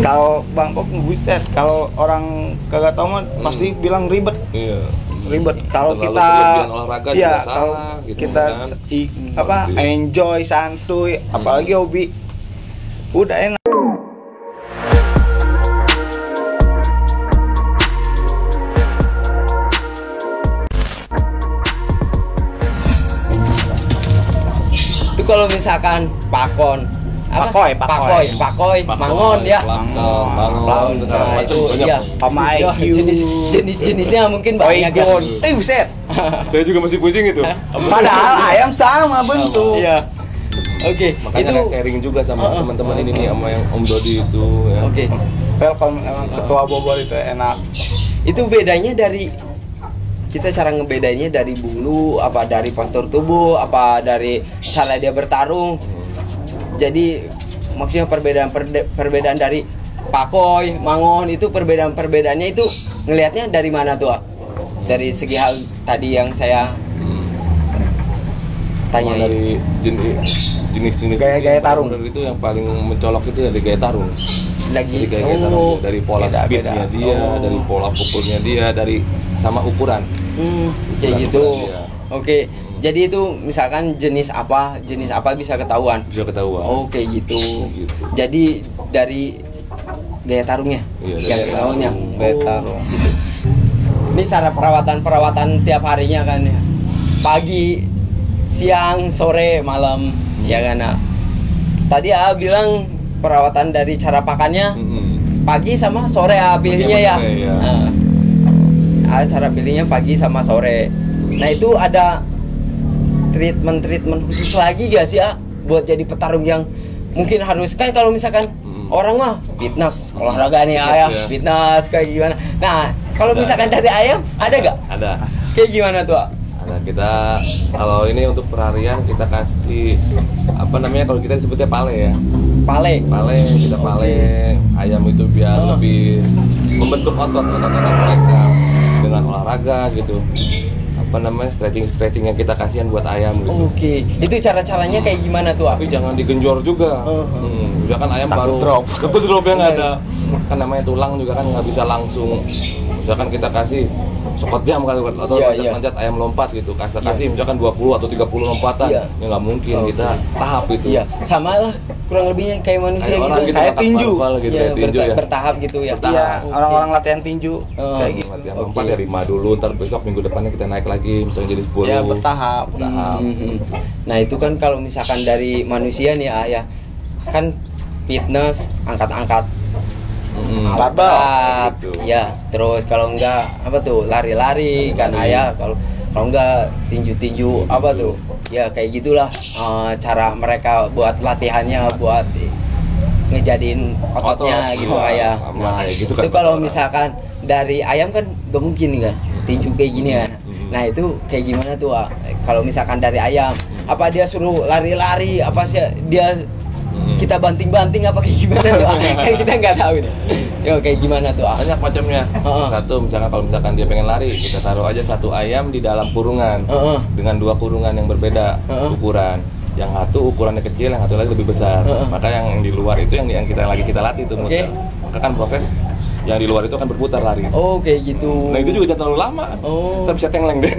Kalau Bang Kok ngebutet, kalau orang kagak tahu mah pasti bilang ribet. Iya. Ribet. Kalau Terlalu kita berlebihan olahraga juga iya, salah, kalau gitu kita kan. enjoy santuy, apalagi hobi udah enak. Itu kalau misalkan pakon Pakoy, mangon ya. Mangon, Nah, itu ya Sama ya, IQ. jenis-jenisnya mungkin banyak ya. Buset. Saya juga masih pusing itu. Padahal ayam sama bentuk. Iya. Oke, Makanya itu sharing juga sama teman-teman ini nih, sama yang Om Dodi itu ya. oke. Welcome emang ketua Bobor itu enak. Itu bedanya dari kita cara ngebedainnya dari bulu, apa dari postur tubuh, apa dari cara dia bertarung. Jadi maksudnya perbedaan dari pakoy, mangon itu perbedaannya itu ngelihatnya dari mana tuh? Dari segi hal tadi yang saya tanya Dari jenis-jenis Gaya-gaya yang tarung. benar itu yang paling mencolok itu dari gaya tarung. lagi Dari gaya tarung dia, dari pola beda-beda. speednya dia, dari pola pukulnya dia, dari sama ukuran. kayak gitu. Ukuran dia. Oke. Jadi itu misalkan jenis apa bisa ketahuan. Bisa ketahuan. Oh, kayak gitu. Gitu. Jadi dari gaya tarungnya. Iya, dari gaya gaya tarungnya. tarung. Gaya tarung. Gitu. Ini cara perawatan tiap harinya kan ya. Pagi, siang, sore, malam, ya kan. Nah, tadi bilang perawatan dari cara pakannya pagi sama sore pilihnya ya. sama sore, ya. Cara pilihnya pagi sama sore. Nah, itu ada treatment khusus lagi gak sih buat jadi petarung yang mungkin harus kan kalau misalkan orang mah fitness olahraga nih Fitness, ya, ya. fitness kayak gimana. Nah, kalau Ada. misalkan dari ayam ada gak? Ada. Kayak gimana tuh? Ada, kita kalau ini untuk perharian kita kasih apa namanya, kalau kita disebutnya pale ya. Pale. Kita pale ayam itu biar lebih membentuk otot mereka dengan olahraga gitu. Apa namanya, stretching yang kita kasihan buat ayam gitu. Oke. Itu cara-caranya kayak gimana tuh? Tapi jangan digenjor juga. Misalkan ayam Takut baru drop. takut dropnya nggak ada. Kan namanya tulang juga kan nggak bisa langsung. Misalkan kita kasih sekot jam kan atau Iya, loncat ayam lompat gitu. Kita kasih misalkan 20 atau 30 lompatan. Iya. Ya nggak mungkin, kita tahap itu. Iya, sama lah kurang lebihnya kayak manusia Kayak orang gitu. gitu, Kayak otak tinju. bal-bal gitu, Iya, kayak tinju ya. bertahap gitu ya. Bertahap. Iya, Oke. orang-orang latihan tinju kayak gitu. Latihan Oke. lompat ya 5 dulu, ntar besok minggu depannya kita naik lagi misalnya jadi 10. Ya bertahap. Nah, itu kan kalau misalkan dari manusia nih ya kan fitness, angkat-angkat alat Barbel. berat, gitu. ya. Terus kalau enggak apa tuh lari-lari kan ayah, kalau enggak tinju-tinju apa tuh, ya kayak gitulah cara mereka buat latihannya, buat ngejadiin ototnya Otot. gitu Iya, ayah. sama Nah, kayak gitu kan itu kalau orang. misalkan dari ayam kan gak mungkin kan tinju kayak gini kan. Nah, itu kayak gimana tuh kalau misalkan dari ayam, apa dia suruh lari-lari, apa sih dia kita banting-banting apa kayak gimana tuh? Kan kita nggak tahu nih. Yo, kayak gimana tuh? Banyak macamnya. Satu, misalkan kalau misalkan dia pengen lari, kita taruh aja satu ayam di dalam kurungan dengan 2 kurungan yang berbeda ukuran. Yang satu ukurannya kecil, yang satu lagi lebih besar. Maka yang di luar itu yang kita latih itu muter. Maka kan proses yang di luar itu akan berputar lari. Oh, kayak gitu. Nah, itu juga jangan terlalu lama. Oh. Ntar bisa tengleng deh.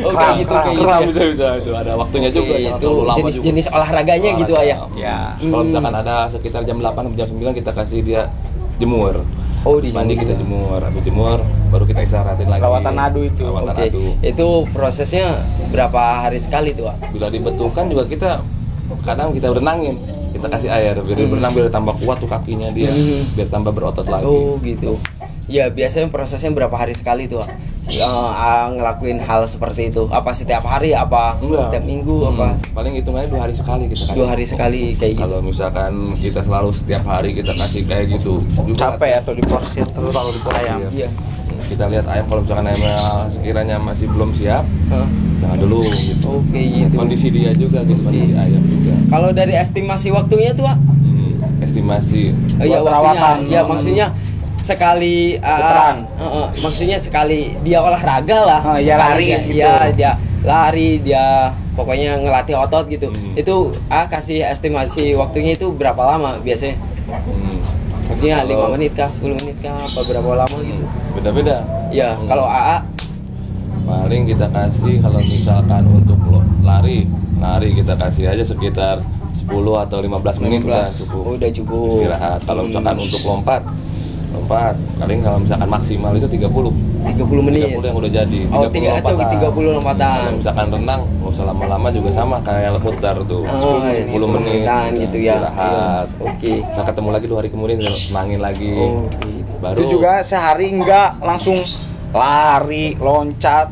Oh, kayak gitu, kayak gitu. Kram Ya. bisa itu ada waktunya juga. Oke, Jangan itu terlalu lama jenis-jenis juga. olahraganya gitu ayah. Ya. Kalau misalkan ada sekitar jam 8 sampai jam 9 kita kasih dia jemur. Oh, Habis mandi dijemur. kita jemur, habis jemur baru kita istirahatin lagi. Perawatan nadu itu. Perawatan Oke, nadu. itu prosesnya berapa hari sekali tuh? Bila dibetukan juga kita kadang kita renangin, kita kasih air biar dia berenang, biar tambah kuat tuh kakinya dia, biar tambah berotot lagi. Oh, gitu. Ya, biasanya prosesnya berapa hari sekali tuh? Ngelakuin hal seperti itu. Apa setiap hari, apa Enggak. setiap minggu, apa Paling hitungannya 2 hari sekali kita kasih. 2 hari sekali kayak gitu. Kalau misalkan kita selalu setiap hari kita kasih kayak gitu juga Capek atau diporsir terus kalau di ayam. Iya. kita lihat ayam, kalau misalkan ayamnya sekiranya masih belum siap, jangan dulu gitu. Oke, gitu. Kondisi dia juga gitu, kondisi ayam juga. Kalau dari estimasi waktunya tuh, Estimasi ya Buat waktunya, perawatan. ya maksudnya sekali Putaran. maksudnya sekali dia olahraga lah, Ya sekali lari dia, gitu. ya dia lari, dia pokoknya ngelatih otot gitu. Itu kasih estimasi waktunya itu berapa lama biasanya? Maksudnya Kalau- 5 menit kah, 10 menit kah, apa berapa lama gitu? Beda-beda. Ya, kalau AA Paling kita kasih kalau misalkan untuk lari kita kasih aja sekitar 10 atau 15 menit udah 15. cukup. Oh, udah cukup. Istirahat. Kalau misalkan untuk lompat paling kalau misalkan maksimal itu 30 menit. 30 yang udah jadi. Oh, 30 30 lompatan. Kalau misalkan renang nggak usah lama-lama juga sama kayak putar tuh. Oh, 10 menit menitan gitu ya. istirahat. Iya. Oke. Kita ketemu lagi 2 hari kemudian senangin lagi. Oh, gitu. Baru Itu juga sehari enggak langsung lari, loncat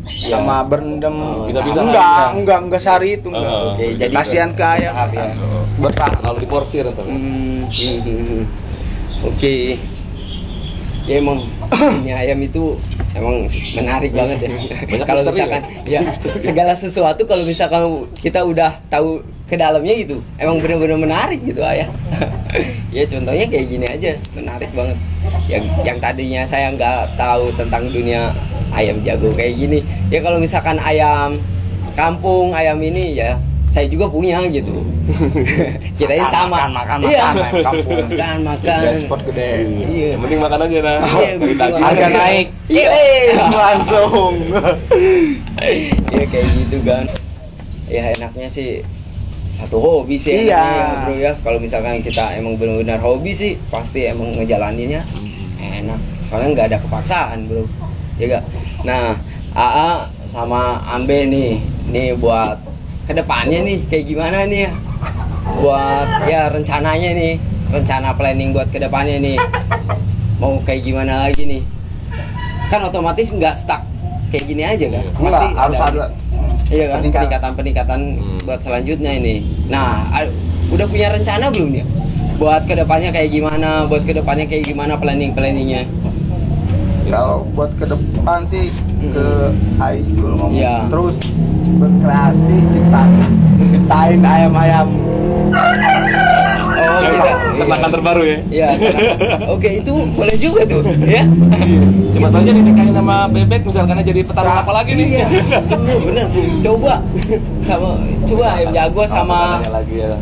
sama berendam. Bisa-bisa enggak sehari itu enggak. Oke, jadi kasihan ke ayam. tahap ya. Bertahap. kalau diporsir ntar. Oke. Ya emang ini ayam itu emang menarik banget ya. Banyak Kalau misteri misalkan ya segala sesuatu kalau misalkan kita udah tahu ke dalamnya gitu, emang benar-benar menarik gitu ayam. Ya contohnya kayak gini aja, menarik banget. Yang tadinya saya nggak tahu tentang dunia ayam jago kayak gini. Ya kalau misalkan ayam kampung, ayam ini ya saya juga punya gitu. Kirain sama. Makan, Iya. ayam kampung. Makan. Spot gede. Iya. Yang penting makan aja nah. Iya, begitu. Harga naik. Iya. Langsung. Ya kayak gitu kan. Ya enaknya sih satu hobi sih Iya. enaknya ya, bro ya. Kalau misalkan kita emang benar-benar hobi sih pasti emang ngejalaninnya enak. Soalnya nggak ada kepaksaan, bro. Ya gak? Nah, AA sama Ambe nih buat kedepannya nih kayak gimana nih ya? Buat ya rencananya nih, rencana planning buat kedepannya nih. Mau kayak gimana lagi nih? Kan otomatis nggak stuck kayak gini aja kan? Enggak, harus ada. Iya kan, Peningkatan. peningkatan buat selanjutnya ini. Nah, udah punya rencana belum nih? Buat kedepannya kayak gimana? Buat kedepannya kayak gimana planningnya? Kalau buat ke depan sih ke Aijul ngomong Iya. terus berkreasi ciptain ayam-ayam. Oh, tidak. Ternakan terbaru ya. Iya. Oke, itu boleh juga tuh, ya. Cuma aja dinikahin sama bebek misalkan jadi petarung apa lagi nih. Iya, bener. Coba ayam jago sama Tanya lagi ya.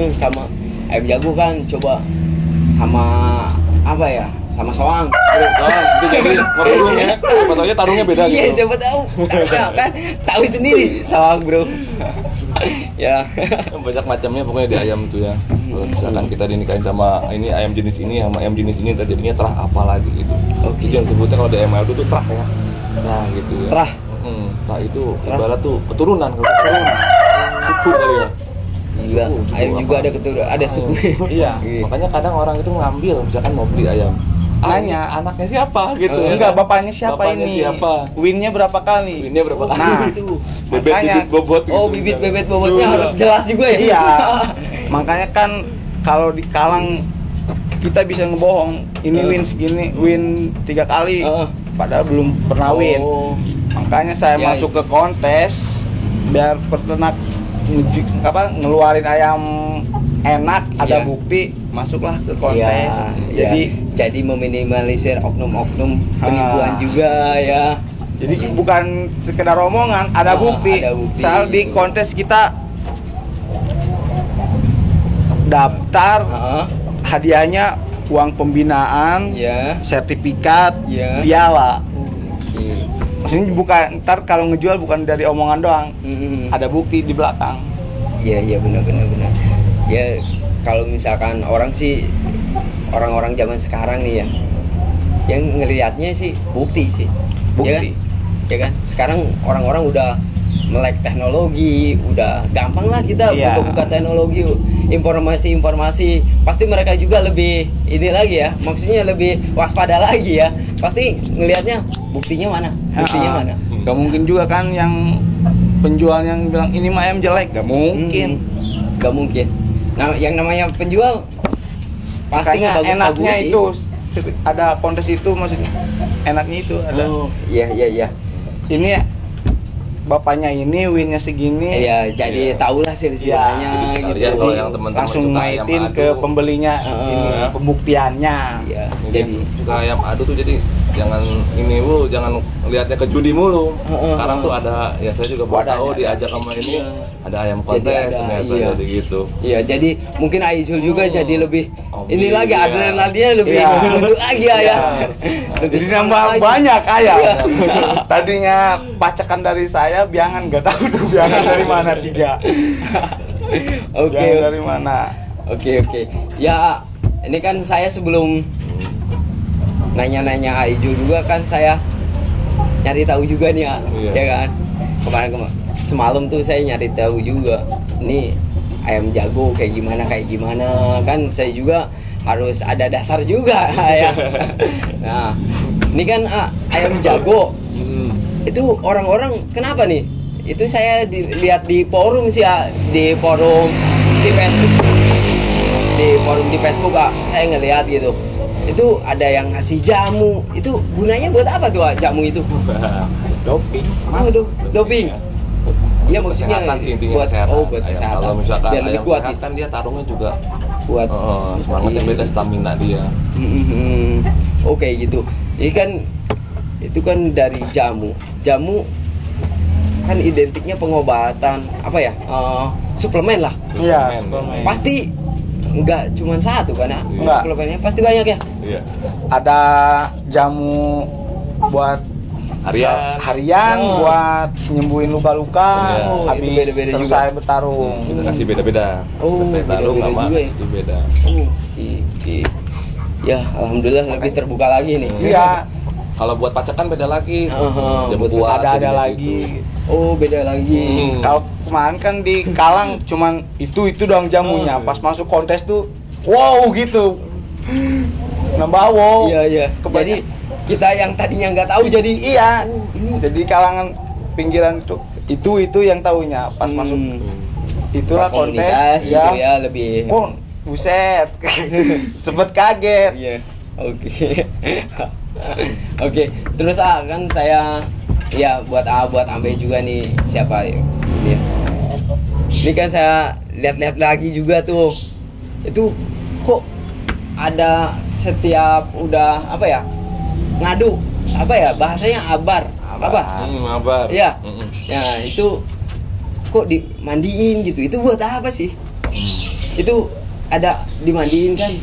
sama ayam jago kan coba sama apa ya? Sama soang. Soalnya itu jadi pertarungnya, siapa tahu aja tarungnya beda Iya, gitu. siapa tahu. Kan tahu sendiri soang, bro. Ya. Banyak macamnya pokoknya di ayam tuh ya. Kalau misalkan kita dinikahin sama ini ayam jenis ini sama ayam jenis ini terjadinya terah apa lagi gitu. Oke. Itu yang sebutnya kalau di ayam itu tuh terah ya. Terah gitu ya. Terah. Terah itu Terah. ibarat tuh keturunan kalau keturunan. Suku kali ya. Gila, Suku ayam juga apa? ada keturunan, ada suku. Iya. Makanya kadang orang itu ngambil misalkan mau beli ayam. Nanya. Ini anaknya siapa gitu. ya Enggak, kan? bapaknya siapa Bapaknya ini? siapa? Winnya berapa kali? Winnya berapa kali? Nah, itu. Bebet-bebet bobot gitu. Oh, bibit-bebet bobotnya harus jelas juga ya. Iya. Makanya kan kalau di Kalang kita bisa ngebohong. Ini win segini, win 3 kali. Padahal belum pernah win. Oh. Makanya saya Ya, masuk ke kontes biar peternak ngeluarin ayam enak, ada Iya. bukti, masuklah ke kontes. Iya, Jadi jadi meminimalisir oknum-oknum penipuan Ah. juga ya. jadi bukan sekedar omongan, ada bukti. ada bukti. Soal di kontes kita daftar, Heeh. hadiahnya uang pembinaan, Ya. sertifikat, Iya. piala. Iya. Maksudnya bukan ntar kalau ngejual bukan dari omongan doang, ada bukti di belakang. Iya benar. Ya kalau misalkan orang-orang zaman sekarang nih ya, yang ngelihatnya sih bukti sih. Bukti. Ya kan? Sekarang orang-orang udah melek teknologi, udah gampang lah kita Iya. buka teknologi, informasi pasti mereka juga lebih ini lagi ya, maksudnya lebih waspada lagi ya, pasti ngelihatnya buktinya mana. Gak mungkin juga kan yang penjual yang bilang ini mah ayam jelek, gak mungkin. Gak mungkin. Nah, yang namanya penjual pasti Makanya bagus-bagus enaknya sih. itu ada kontes itu, maksudnya enaknya itu ada. Oh, iya. Ini bapaknya ini winnya segini. Iya, jadi tahulah silsilahnya Jadi gitu. sekalian kalau yang teman-teman Langsung suka ayam maitin adu, ke pembelinya ini pembuktiannya. Iya, Jadi jadi suka ayam adu tuh jadi jangan ini jangan lihatnya ke judi mulu. Sekarang tuh ada ya saya juga baru Wadahnya tahu ada. diajak sama ini ada ayam kontes ternyata jadi gitu. Iya, jadi mungkin Aijul juga jadi lebih ini iya. lagi adrenalinnya lebih untuk lagi ya. Lebih Jadi nambah banyak ayam. Tadinya pacakan dari saya, biangan nggak tahu tuh biangan dari mana 3. Oke. Biangan dari mana? Oke. Ya, ini kan saya sebelum nanya-nanya Aijul juga kan saya nyari tahu juga nih ya kan. Kemarin semalam tuh saya nyari tahu juga nih ayam jago kayak gimana kan saya juga harus ada dasar juga ya. Nah, ini kan ayam jago itu orang-orang kenapa nih? Itu saya lihat di forum sih di forum di Facebook. Di forum di Facebook saya ngelihat gitu. Itu ada yang ngasih jamu. Itu gunanya buat apa tuh jamu itu? Doping. Doping. Iya maksudnya kesehatan sih intinya buat kesehatan. buat kesehatan. Kalau misalkan biar lebih ayam kuat sehat kan dia tarungnya juga kuat. Semangatnya beda, stamina dia. Oke gitu. Ini kan itu kan dari jamu. Jamu kan identiknya pengobatan apa ya? Suplemen lah. Iya. Pasti enggak cuma satu kan ya? Enggak. Suplemennya pasti banyak ya. Iya. Ada jamu buat harian buat nyembuhin luka-luka Oh, habis itu beda-beda selesai juga. bertarung. Kita kasih beda-beda. Selesai tarung beda-beda sama juga ya? itu beda. Oke. Ya, alhamdulillah lebih terbuka lagi nih. Iya, Kalau buat pacakan beda lagi. Jamu buat kuat ada gitu. lagi. Oh, beda lagi. Kalau kemarin kan di Kalang cuman itu doang jamunya. Pas masuk kontes tuh wow gitu. Nambah wow. Iya. Jadi kita yang tadinya nggak tahu jadi Iya, jadi kalangan pinggiran itu yang taunya pas masuk itulah pas kontes komunitas gitu ya lebih. Oh, buset. Sempet kaget. Iya. Oke. Oke, terus kan saya ya buat Ambe juga nih siapa ini. Ini kan saya lihat-lihat lagi juga tuh. Itu kok ada setiap udah apa ya? Ngadu apa ya bahasanya abar. Iya. Ya itu kok dimandiin gitu. Itu buat apa sih? Itu ada dimandiin kan?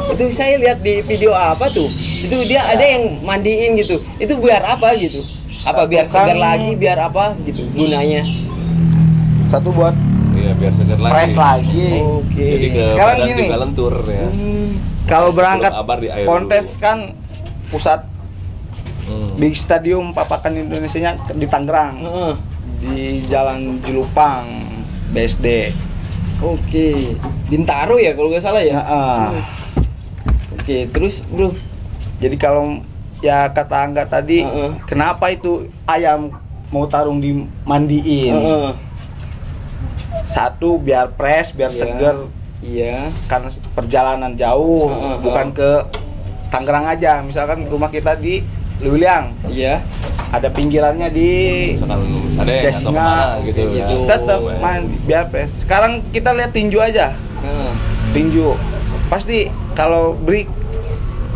Itu saya lihat di video apa tuh? Itu dia ada yang mandiin gitu. Itu biar apa gitu? Apa biar segar lagi? Biar apa gitu gunanya? Satu buat biar segar lagi. press lagi. Oke. Jadi ke Sekarang badan gini. juga lentur ya. Kalau berangkat abar di air kontes dulu. kan pusat big stadium papakan Indonesianya di Tangerang. Di Jalan Jelupang BSD. Oke. Bintaro ya kalau nggak salah ya. Oke, terus bro. Jadi kalau ya kata Angga tadi, kenapa itu ayam mau tarung dimandiin? Satu biar fresh, biar seger. Iya. Karena perjalanan jauh, bukan ke Tangerang aja. Misalkan rumah kita di Lewiliang, Iya. ada pinggirannya di Misalkan Sadeng atau Desinga, kemana gitu ya. tetap mandi biar fresh. Sekarang kita lihat tinju aja, tinju pasti kalau break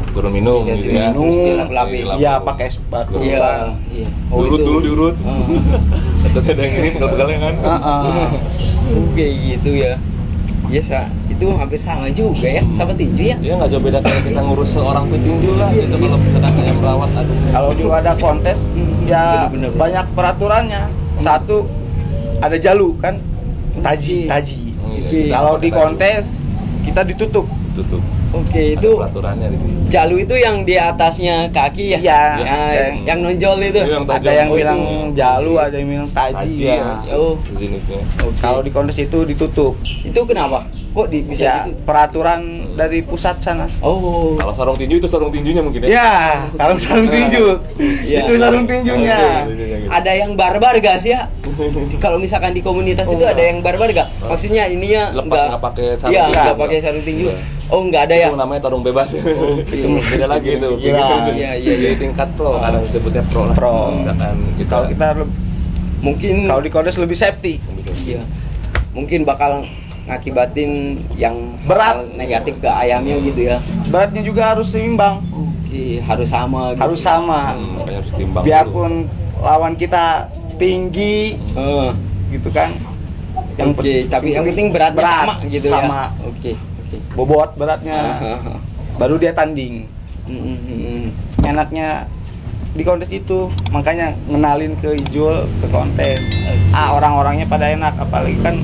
Turun minum Dikasih gitu ya. minum, terus dilap-lapin. ya pakai batu. Iya. Diurut dulu diurut. Satu ada yang ini pegal-pegalnya kan. Oke gitu ya. Biasa itu hampir sama juga ya sama tinju ya. Dia nggak jauh beda kayak kita ngurus seorang petinju lah gitu kalau misalkan yang merawat aduh. Kalau di wadah kontes ya Bener-bener. banyak peraturannya. Satu ada jalu kan, taji. Iya. Kalau di kontes kita ditutup. Tutup. Oke Ada itu peraturannya di sini. jalu itu yang di atasnya kaki ya. Iya. Yang nonjol itu. Iya, yang Ada tajam. yang Oh, bilang itu. jalu, ada yang bilang taji. Haji Ya. ya. Oh. Jenisnya. Kalau di kontes itu ditutup. Itu kenapa? Kok bisa Ya, gitu? peraturan dari pusat sana. Oh. Kalau sarung tinju itu sarung tinjunya mungkin ya. Ya, kalau sarung tinju. Iya. Itu sarung tinjunya. Ada yang barbar gak sih ya? Kalau misalkan di komunitas itu ada yang barbar gak? Maksudnya ininya Lepas nggak pakai sarung Iya, tinju. nggak pakai sarung tinju. Iya. Oh, nggak ada ya? Itu namanya tarung bebas. Itu beda lagi itu. Iya. Jadi tingkat pro, kadang disebutnya pro lah. Pro. Misalkan kita Kalau kita Mungkin kalau di kontes lebih safety. iya. Mungkin bakal ngakibatin yang Berat. hal negatif ke ayamnya gitu ya. Beratnya juga harus seimbang. Oke, harus sama gitu. Harus sama. makanya harus timbang. Biarpun lawan kita tinggi Eh, gitu kan. Yang tapi yang penting beratnya berat, sama gitu sama. ya. Oke. Bobot beratnya. Baru dia tanding. Enaknya di kontes itu, makanya ngenalin ke Ijul ke kontes. Orang-orangnya pada enak, apalagi kan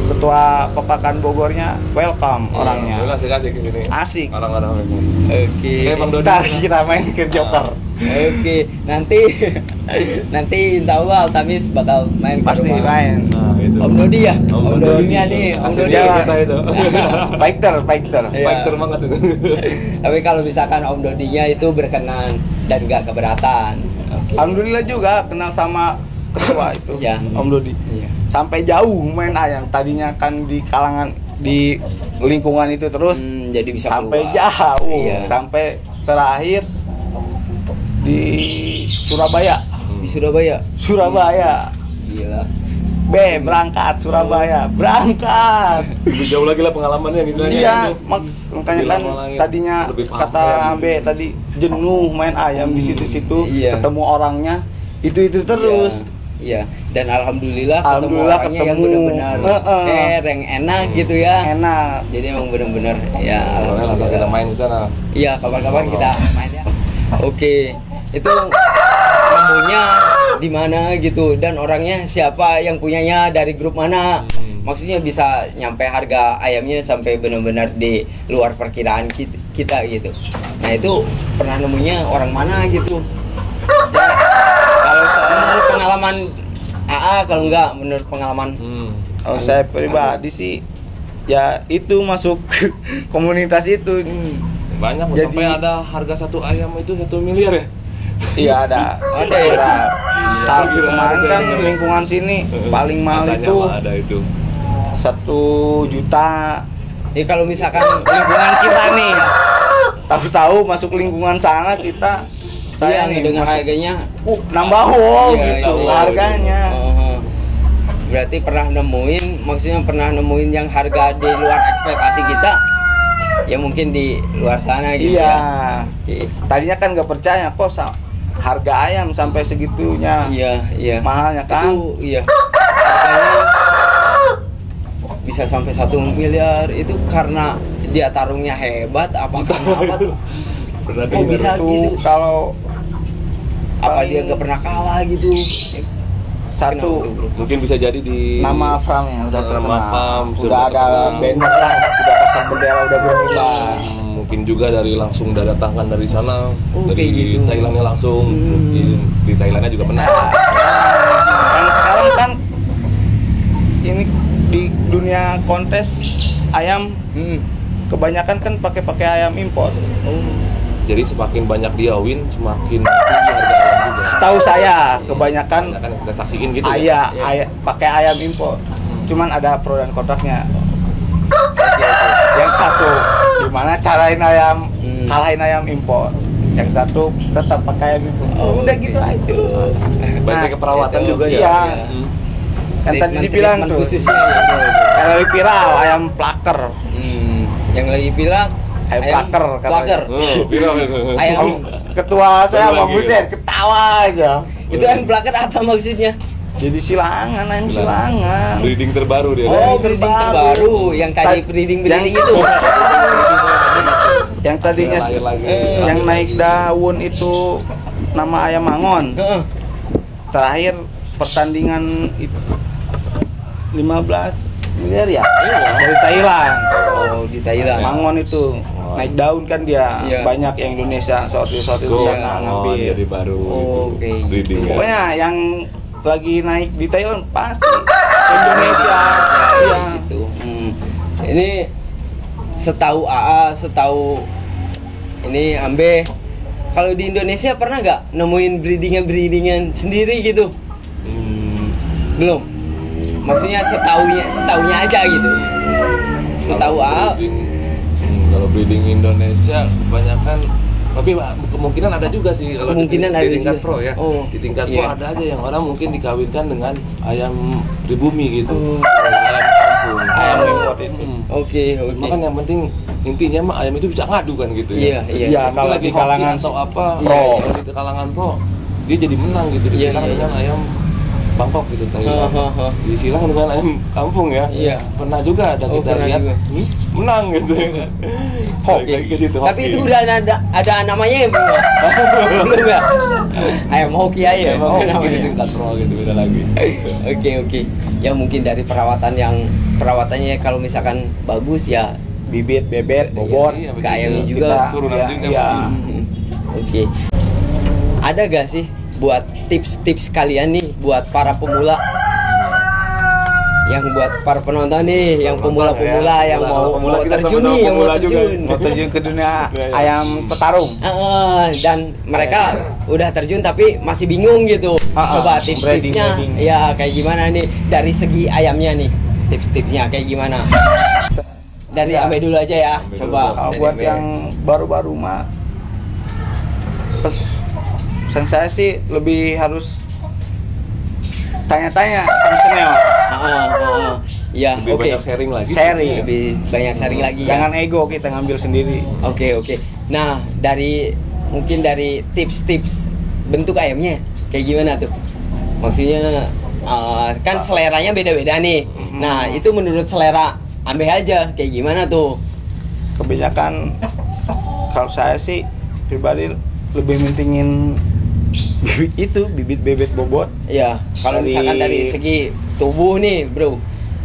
ketua Pepakan Bogornya welcome orangnya. Asik di sini. Asik. Orang-orang ini. Oke. Bang Dodi. Ntar kita main ke Joker. Oke, nanti insya Allah Altamis bakal main ke Pasti rumah main. Nah, itu. Om Dodi ya? Om Dodi nih, Om Asli Dodi. dia kita itu. Fighter. Iya. Fighter banget itu. Tapi kalau misalkan Om Dodinya itu berkenan dan gak keberatan. Oke. Alhamdulillah juga kenal sama ketua itu, Ya. Om Dodi. Iya. Sampai jauh main ayam. Tadinya kan di kalangan di lingkungan itu terus Jadi bisa sampai keluar. jauh, Iya. sampai terakhir di Surabaya. Di Surabaya. Gila. Berangkat Surabaya, berangkat. Lebih jauh lagi lah pengalamannya gitu. Iya, makanya kan Lebih lama lagi. tadinya Lebih paham kata ayam. Ambe tadi jenuh main ayam di situ-situ, Iya. ketemu orangnya itu terus. Iya. Dan alhamdulillah Alhamdulillah orangnya yang ketemu. benar-benar yang enak gitu ya. Enak. Jadi emang benar-benar ya Langsung kita alhamdulillah. main di sana. Iya, kapan-kapan kita main ya. Oke. Itu nemunya di mana gitu dan orangnya siapa yang punyanya dari grup mana. Maksudnya bisa nyampe harga ayamnya sampai benar-benar di luar perkiraan kita gitu. Nah, itu pernah nemunya orang mana gitu. Ya, kalau soal pengalaman AA, kalau enggak menurut pengalaman Kalau saya pribadi sih ya itu masuk komunitas itu. Banyak Jadi- sampai ada harga satu ayam itu 1 miliar ya. Iya ada ya. Saat kemarin kan lingkungan sini paling mahal Katanya itu mah ada itu. 1 juta. ya kalau misalkan Lingkungan kita nih, tahu-tahu masuk lingkungan sana kita saya nih dengan masuk, harganya nambah Iya, gitu iya. harganya. Berarti pernah maksudnya pernah nemuin yang harga di luar ekspektasi kita. Ya mungkin di luar sana gitu Iya. ya. Tadinya kan nggak percaya kok harga ayam sampai segitunya. Iya. Mahalnya kan. Itu iya. Harganya bisa sampai 1 miliar itu karena dia tarungnya hebat apa karena apa tuh? Pernah Kok bisa Itu gitu? kalau Apa paling- dia gak pernah kalah gitu? satu Kenapa tuh, bro? mungkin bisa jadi di nama farmnya udah Nama terkenal, farm, udah sudah ada terkenal. banner lah, udah pasang bendera, udah berkibar. Mungkin juga dari langsung datangkan dari sana, Oh, dari kayak gitu. Thailandnya langsung. Mungkin di Thailandnya juga pernah. Yang sekarang kan ini di dunia kontes ayam kebanyakan kan pakai ayam impor. Jadi semakin banyak dia win, semakin tinggi harga ayam juga. Setahu saya kebanyakan Kan kita saksiin gitu ayam pakai ayam impor. Cuman ada pro dan kontraknya. Yang satu gimana carain ayam kalahin ayam impor. Yang satu tetap pakai ayam impor. Udah gitu aja. Banyak keperawatan itu, juga ya. Iya. Yang tadi dibilang Treatment tuh. khususnya gitu. Yang lagi viral ayam plaker. Yang lagi bilang Ayam plaker katanya. plaker. Viral itu. Ayam Ketua saya Lagi. Bang Buset ketawa aja. itu ayam plaker apa maksudnya? Jadi silangan ayam silangan. Breeding terbaru dia. Oh, breeding breeding terbaru. terbaru yang tadi breeding Yang- itu. Yang tadinya Lahir lagi. yang naik daun itu nama ayam mangon. Heeh. Terakhir pertandingan itu 15 miliar ya dari Thailand. Oh, di Thailand. Mangon itu naik daun kan dia. Iya. Banyak yang Indonesia sortir-sortir di Go. sana Oh, ngambil. jadi baru Oh, itu. oke. Breeding ya. Pokoknya yang lagi naik di Thailand pasti Indonesia. Iya. Gitu. Ini setahu AA, setahu ini Ambe, kalau di Indonesia pernah nggak nemuin breedingan sendiri gitu? Belum. Maksudnya setahunya aja gitu. Setahu AA. Kalau breeding Indonesia kebanyakan, tapi kemungkinan ada juga sih kalau Kemungkinan di ada tingkat juga. pro ya. Oh, Di tingkat iya. pro ada aja yang orang mungkin dikawinkan dengan ayam pribumi gitu. Oh. Ayam kampung. Ayam impor itu. Oke. Cuma kan yang penting intinya mah ayam itu bisa ngadu kan gitu Iya, ya. iya. Iya, Mungkin kalau lagi di kalangan hoki atau apa pro. kalau di kalangan pro dia jadi menang gitu Iya, disekarang iya. dengan ayam Bangkok gitu ternyata. Disilang dengan ayam kampung ya. Iya. Pernah juga ada kita pernah lihat juga. menang gitu ya kan. Hoki. Lagi ke situ, Tapi hoki. itu udah ada namanya ya belum? Belum ya? Ayam hoki aja Ya, emang gitu namanya. tingkat pro gitu beda lagi. Oke. Ya mungkin dari perawatannya kalau misalkan bagus ya Bibit, bebek, bobot. Iya, ke ayamnya betul. juga. Turunan Iya, juga. iya. Oke. Ada gak sih buat tips-tips kalian nih buat para pemula? Yang buat para penonton nih, yang pemula-pemula ya. yang mau Pemula, kita terjun sama-sama nih, yang mau pemula juga. terjun. Mau terjun ke dunia Iya. ayam petarung. Dan mereka udah terjun tapi masih bingung gitu. Coba tips-tipsnya breeding. ya kayak gimana nih dari segi ayamnya nih. Tips-tipsnya kayak gimana? Dari Ya. Ambe dulu aja ya. Ambe Coba. dulu. Kalau dari buat Ambe. yang baru-baru mah pesan saya sih lebih harus tanya-tanya sama senior. Ya, Lebih oke. banyak sharing lagi. Sharing. Lebih banyak sharing lagi ya. Jangan ego kita ngambil sendiri. Oke. Nah, mungkin dari tips-tips bentuk ayamnya kayak gimana tuh? Maksudnya kan seleranya beda-beda nih. Nah, itu menurut selera Ambe aja kayak gimana tuh? Kebanyakan kalau saya sih pribadi lebih mentingin bibit bebek bobot. Ya, kalau Dari- misalkan dari segi tubuh nih, Bro.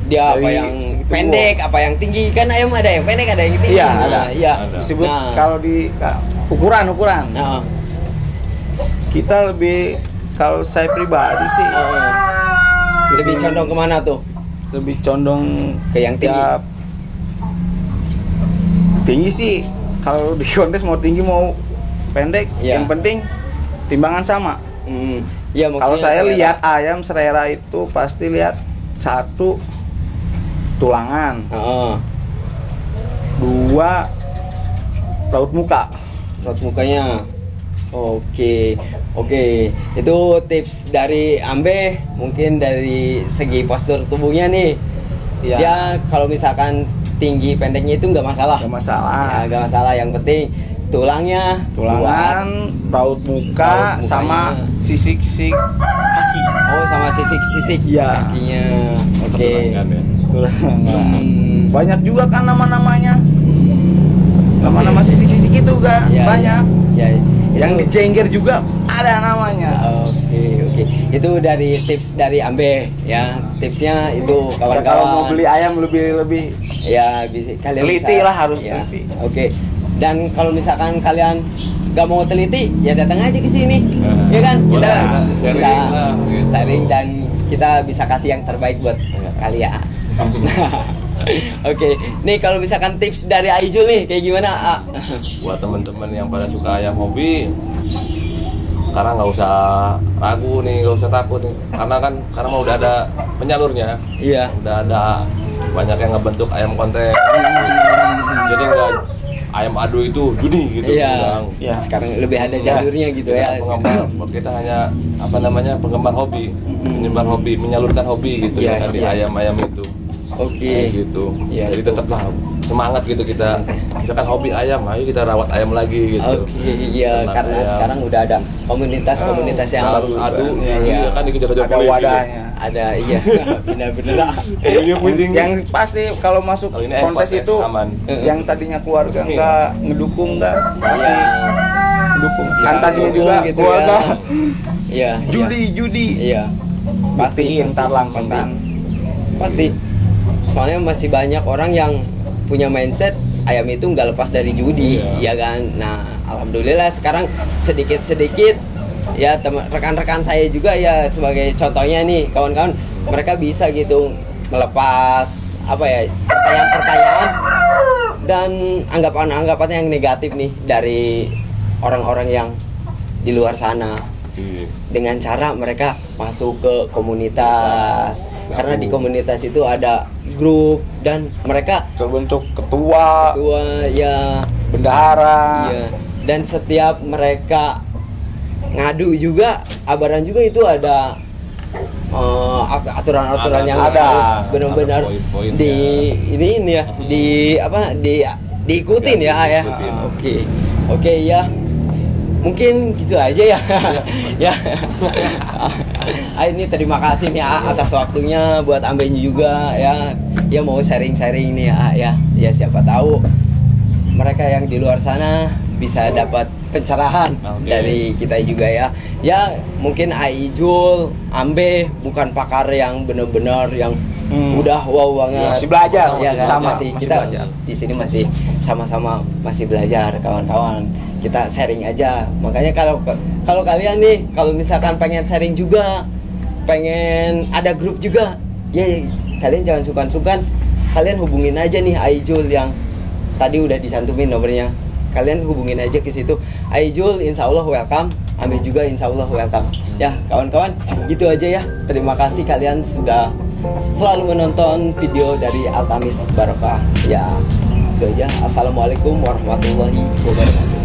Dia apa Dari yang segi tubuh. pendek, apa yang tinggi? Kan ayam ada yang pendek, ada yang tinggi. Iya, Nah, ada. Iya. Ada. Disebut Nah. kalau di ukuran. Nah, Kita lebih, kalau saya pribadi sih lebih condong kemana tuh? lebih condong Ke yang tinggi. ya, tinggi sih. Kalau di kontes mau tinggi mau pendek, Iya. yang penting timbangan sama. Ya, Kalau maksudnya saya selera. lihat ayam selera itu pasti lihat satu tulangan, Heeh. dua raut muka. Raut mukanya. Oke. Itu tips dari Ambe, mungkin dari segi postur tubuhnya nih. Iya. Dia kalau misalkan tinggi pendeknya itu nggak masalah. Gak masalah. Ya, nggak masalah. Yang penting tulangnya, Tulangan, raut muka, Raut mukanya. sama sisik-sisik kaki. Oh, sama sisik-sisik Iya. kakinya. Oke. Tulangan ya. Tulangan. Hmm. Banyak juga kan nama-namanya. Nama-nama sisik-sisik itu kan Ya, banyak. Ya. Yang di Jengger juga ada namanya. Oke. Itu dari tips dari Ambe ya. Tipsnya itu Ya, kawan-kawan. kalau mau beli ayam lebih Ya bisa kalian Teliti bisa, lah, harus ya. teliti. Oke. Dan kalau misalkan kalian gak mau teliti, ya datang aja ke sini, Nah, ya kan? boleh, Kita sharing bisa lah, gitu. sharing dan kita bisa kasih yang terbaik buat kalian. Oke. Nih kalau misalkan tips dari Aijul nih kayak gimana? Buat teman-teman yang pada suka ayam hobi, sekarang nggak usah ragu nih, nggak usah takut nih, karena mau udah ada penyalurnya, Iya. udah ada banyak yang ngebentuk ayam konten, jadi nggak ayam adu itu judi gitu. Iya. bilang. Ya. Sekarang lebih ada jalurnya gitu ya. Kita hanya penggemar hobi, penyebar hobi, menyalurkan hobi gitu Iya, dari iya. ayam-ayam itu. Oke. Kayak gitu. Iya, Jadi betul. tetaplah semangat gitu kita. Misalkan hobi ayam, ayo kita rawat ayam lagi gitu. Oke, iya Ternak karena ayam. sekarang udah ada komunitas-komunitas yang Adu, Iya. iya kan dikejar-kejar ada polisi. wadahnya. ada iya benar-benar. Iya pusing. Yang pasti kalau masuk Kalau ini kontes air itu aman. yang tadinya keluarga Resmi. nggak ngedukung nggak pasti Iya. ngedukung. Iya, Kan tadinya ngedukung juga gitu keluarga ya. Iya. judi. Iya. Pastiin ntar langsung kan. Pasti. Soalnya masih banyak orang yang punya mindset ayam itu nggak lepas dari judi, Iya. ya kan. Nah, alhamdulillah sekarang sedikit-sedikit ya rekan-rekan saya juga ya sebagai contohnya nih kawan-kawan mereka bisa gitu melepas apa ya pertanyaan-pertanyaan dan anggapan-anggapan yang negatif nih dari orang-orang yang di luar sana dengan cara mereka masuk ke komunitas karena di komunitas itu ada grup dan mereka Terbentuk ketua, ya bendahara. iya dan setiap mereka ngadu juga abaran juga itu ada aturan-aturan yang ada. harus benar-benar Ada poin-poinnya. di ini ya diikutin ya ya Diikutin. oke ya mungkin gitu aja ya. Ya. Ini terima kasih nih atas waktunya, buat Ambe juga ya. Ya mau sharing-sharing nih ya. Ya siapa tahu mereka yang di luar sana bisa dapat pencerahan dari kita juga ya. Ya mungkin Aijul, Ambe bukan pakar yang benar-benar yang udah wow banget. Masih belajar, ya, kan? sama Masih masih kita belajar. di sini masih sama-sama masih belajar kawan-kawan. Kita sharing aja. Makanya kalau kalian nih kalau misalkan pengen sharing juga, pengen ada grup juga, ya kalian jangan sungkan-sungkan. Kalian hubungin aja nih Aijul yang tadi udah disantumin nomornya. Kalian hubungin aja ke situ. Aijul insya Allah welcome, Ambe juga insya Allah welcome. Ya kawan-kawan, gitu aja ya. Terima kasih kalian sudah selalu menonton video dari Altamis Barokah. Ya, itu aja. Assalamualaikum warahmatullahi wabarakatuh.